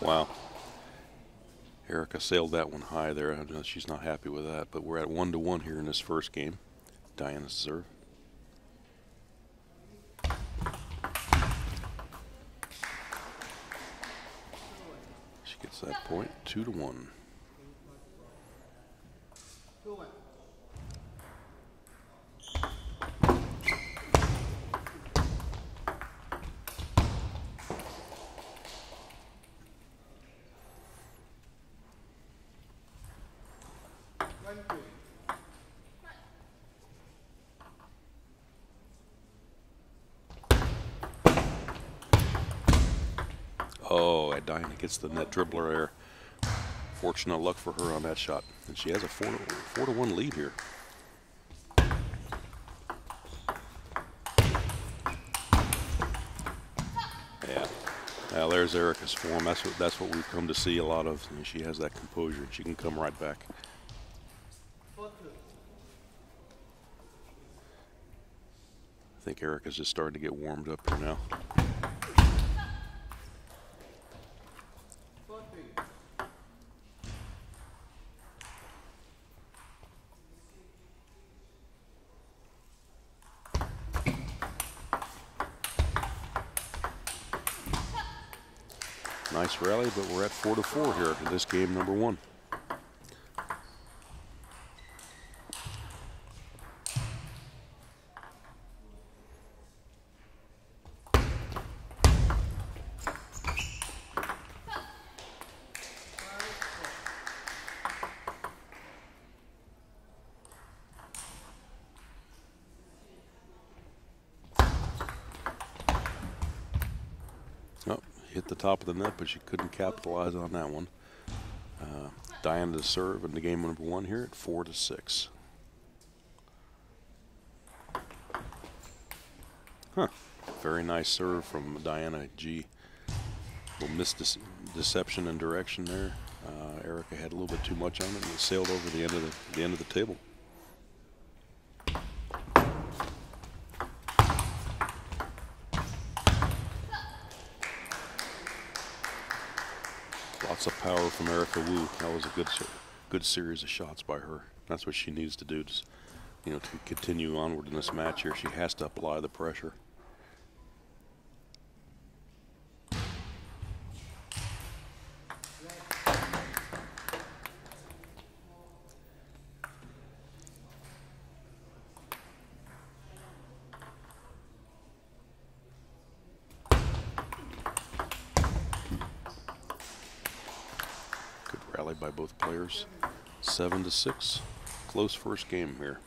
Wow. Erica sailed that one high there. I know she's not happy with that, but we're at 1-1 here in this first game. Diana's serve. She gets that point, 2-1. Oh, Diana gets the net dribbler there. Fortunate luck for her on that shot. And she has a 4-1 lead here. Yeah. Now there's Erica's form. That's what we've come to see a lot of. And she has that composure. She can come right back. I think Erica's just starting to get warmed up here now. Nice rally, but we're at 4-4 here in this game number 1. Hit the top of the net, but she couldn't capitalize on that one. Diana to serve in the game number 1 here at 4-6. Huh. Very nice serve from Diana G. A little misdeception and direction there. Erica had a little bit too much on it and it sailed over the end of the table. Lots of power from Erica Wu. That was a good series of shots by her. That's what she needs to do, to continue onward in this match here. She has to apply the pressure. Rally by both players. 7-6. Close first game here.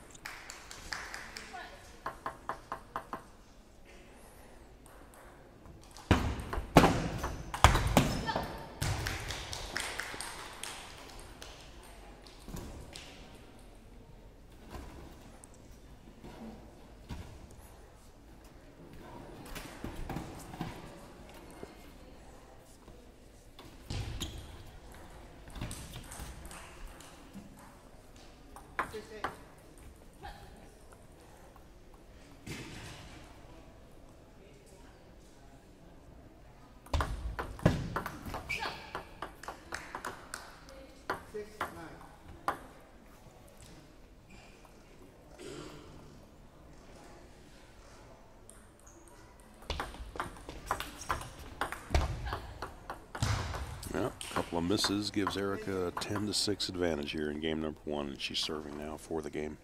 Yeah, a couple of misses gives Erica a 10-6 advantage here in game number 1, and she's serving now for the game.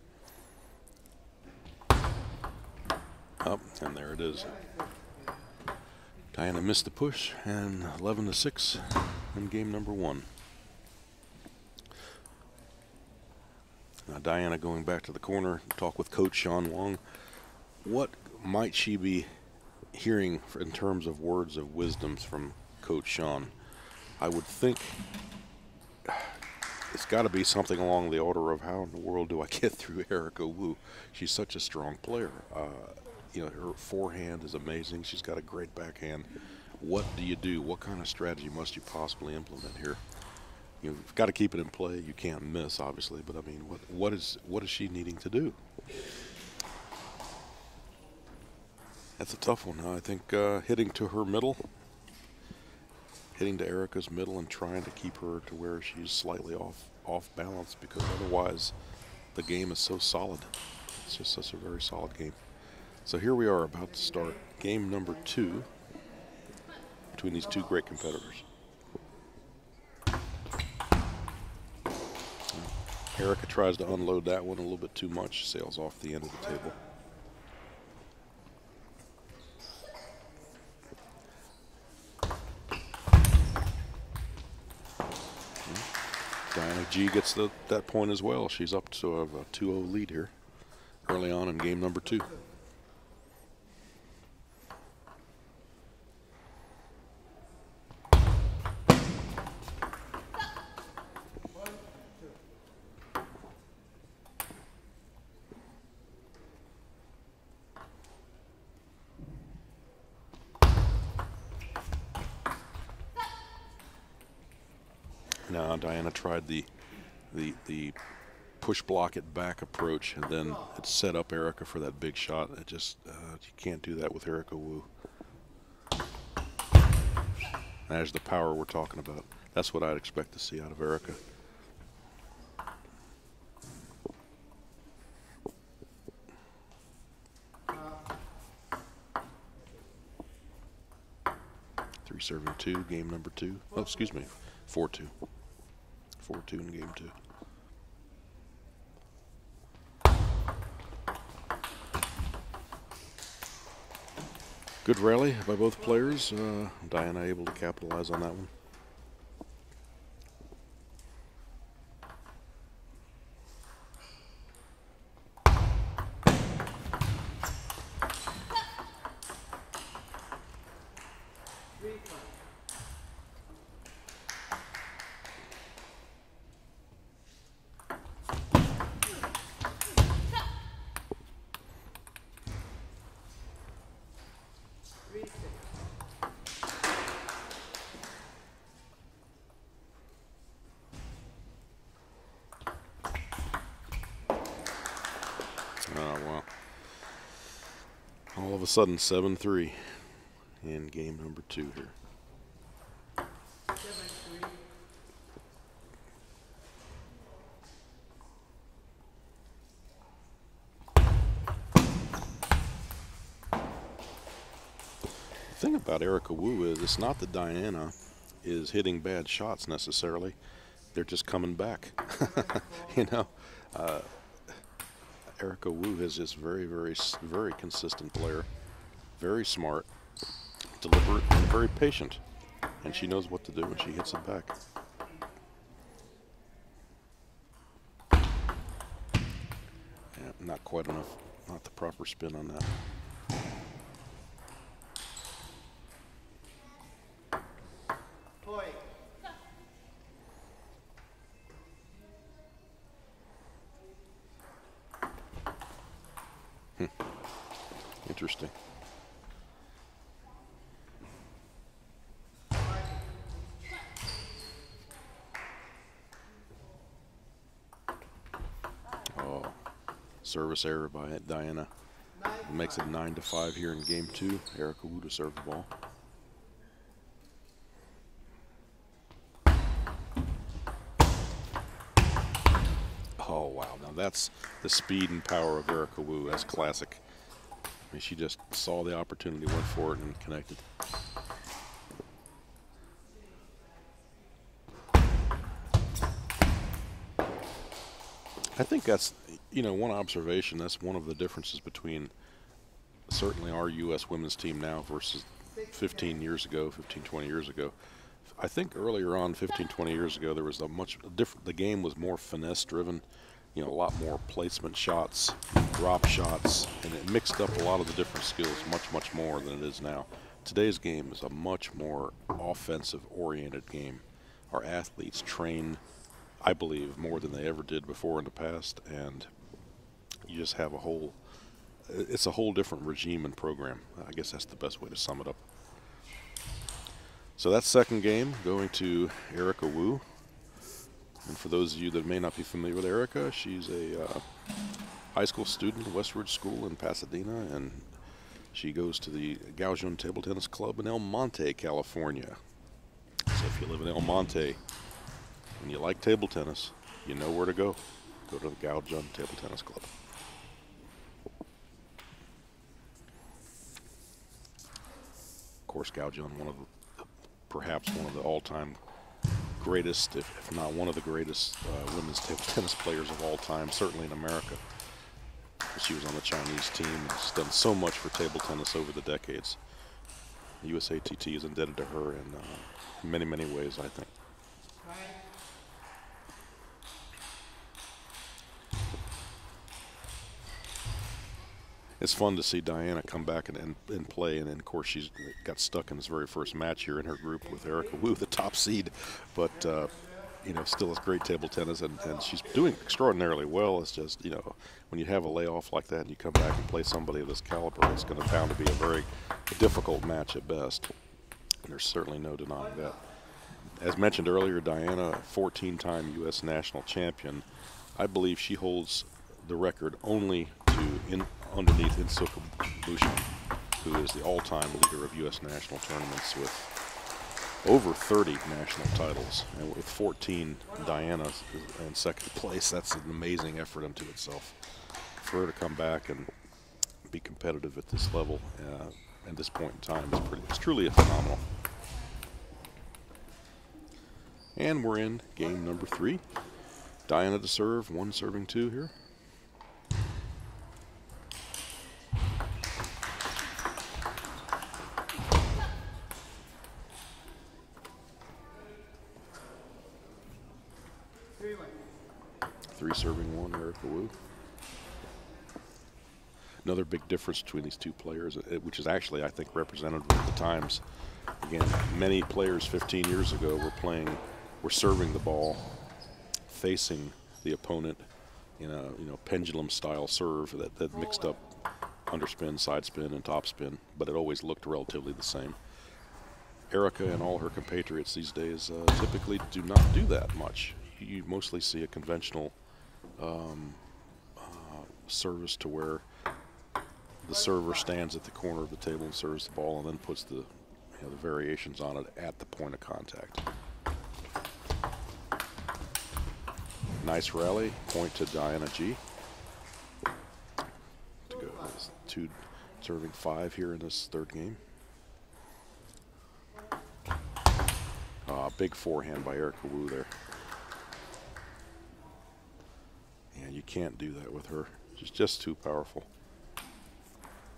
Up, and there it is. Diana missed the push, and 11-6 in game number 1. Now Diana going back to the corner, talk with Coach Sean Wong. What might she be hearing in terms of words of wisdoms from Coach Sean? I would think it's got to be something along the order of, how in the world do I get through Erica Wu? She's such a strong player. Her forehand is amazing. She's got a great backhand. What do you do? What kind of strategy must you possibly implement here? You've got to keep it in play. You can't miss, obviously, but I mean, what is she needing to do? That's a tough one. I think hitting to her middle hitting to Erica's middle and trying to keep her to where she's slightly off balance, because otherwise the game is so solid. It's just such a very solid game. So here we are about to start game number 2 between these two great competitors. Erica tries to unload that one a little bit too much, sails off the end of the table. Diana G gets that point as well. She's up to a 2-0 lead here early on in game number 2. Now Diana tried the push block it back approach, and then it set up Erica for that big shot. It just you can't do that with Erica Wu. There's the power we're talking about. That's what I'd expect to see out of Erica. Three serving 2, game number 2. Oh, excuse me, 4-2. 4-2 in game 2. Good rally by both players. Diana able to capitalize on that one. Oh, wow. All of a sudden, 7-3 in game number 2 here. The thing about Erica Wu is it's not that Diana is hitting bad shots necessarily. They're just coming back. You know, Erica Wu is just very consistent player, very smart, deliberate, and very patient. And she knows what to do when she hits it back. Yeah, not quite enough, not the proper spin on that. Interesting. Oh, service error by Diana. It makes it 9-5 here in game 2. Erica Wu to serve the ball. Oh, wow. Now that's the speed and power of Erica Wu. That's classic. I mean, she just saw the opportunity, went for it, and connected. I think that's, you know, one observation. That's one of the differences between certainly our U.S. women's team now versus 15 years ago, 15, 20 years ago. I think earlier on, 15, 20 years ago, there was a much different, the game was more finesse driven. You know, a lot more placement shots, drop shots, and it mixed up a lot of the different skills much more than it is now. Today's game is a much more offensive-oriented game. Our athletes train, I believe, more than they ever did before in the past, and you just have a whole, it's a whole different regime and program. I guess that's the best way to sum it up. So that second game going to Erica Wu. And for those of you that may not be familiar with Erica, she's a high school student at Westwood School in Pasadena, and she goes to the Gaojun Table Tennis Club in El Monte, California. So if you live in El Monte and you like table tennis, you know where to go. Go to the Gao Jun Table Tennis Club. Of course, Gao Jun, perhaps one of the all-time greatest, if not one of the greatest women's table tennis players of all time, certainly in America. She was on the Chinese team and has done so much for table tennis over the decades. The USATT is indebted to her in many, many ways, I think. It's fun to see Diana come back and play, and of course she's got stuck in this very first match here in her group with Erica Wu, the top seed, but you know, still is great table tennis, and she's doing extraordinarily well. It's just, you know, when you have a layoff like that and you come back and play somebody of this caliber, it's going to bound to be a very difficult match at best. And there's certainly no denying that. As mentioned earlier, Diana, 14-time U.S. national champion. I believe she holds the record only to underneath Insuka Bushan, who is the all-time leader of U.S. national tournaments with over 30 national titles. And with 14, Diana in second place. That's an amazing effort unto itself. For her to come back and be competitive at this level at this point in time is truly phenomenal. And we're in game number 3. Diana to serve, 1 serving 2 here. Three serving 1, Erica Wu. Another big difference between these two players, which is actually, I think, representative of the times. Again, many players 15 years ago were serving the ball, facing the opponent in a pendulum-style serve that mixed up underspin, side spin, and top spin, but it always looked relatively the same. Erica and all her compatriots these days typically do not do that much. You mostly see a conventional service to where the server stands at the corner of the table and serves the ball and then puts the variations on it at the point of contact. Nice rally, point to Diana G. To go, 2 serving 5 here in this third game. Big forehand by Erica Wu there. Yeah, you can't do that with her. She's just too powerful.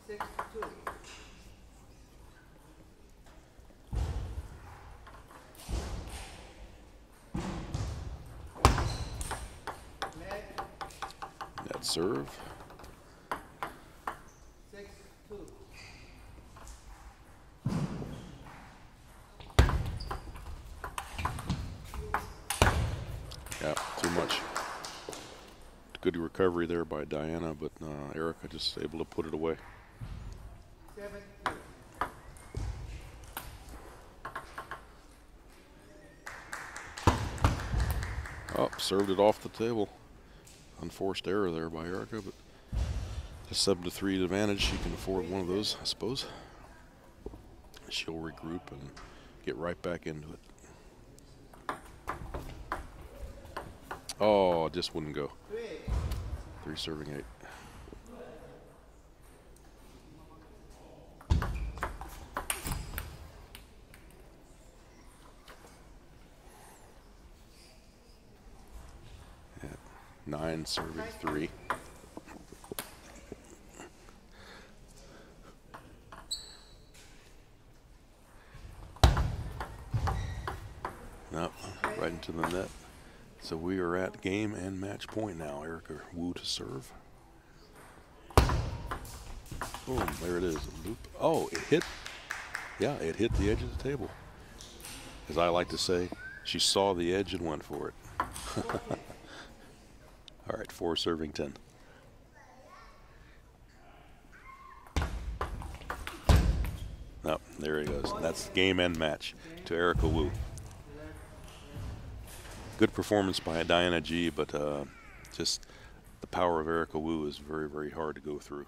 6-2. Net serve. 6-2. Yeah, too much. Good recovery there by Diana, but Erica just able to put it away. 7-2. Oh, served it off the table. Unforced error there by Erica, but just 7-3 advantage. She can afford one of those, I suppose. She'll regroup and get right back into it. Oh, it just wouldn't go. 3 serving 8. Yeah, 9 serving 3. No, right into the net. So we are at game and match point now. Erica Wu to serve. Boom, there it is. Loop. Oh, it hit. Yeah, it hit the edge of the table. As I like to say, she saw the edge and went for it. All right, 4 serving 10. Oh, there he goes. That's game and match to Erica Wu. Good performance by Diana G, but just the power of Erica Wu is very, very hard to go through.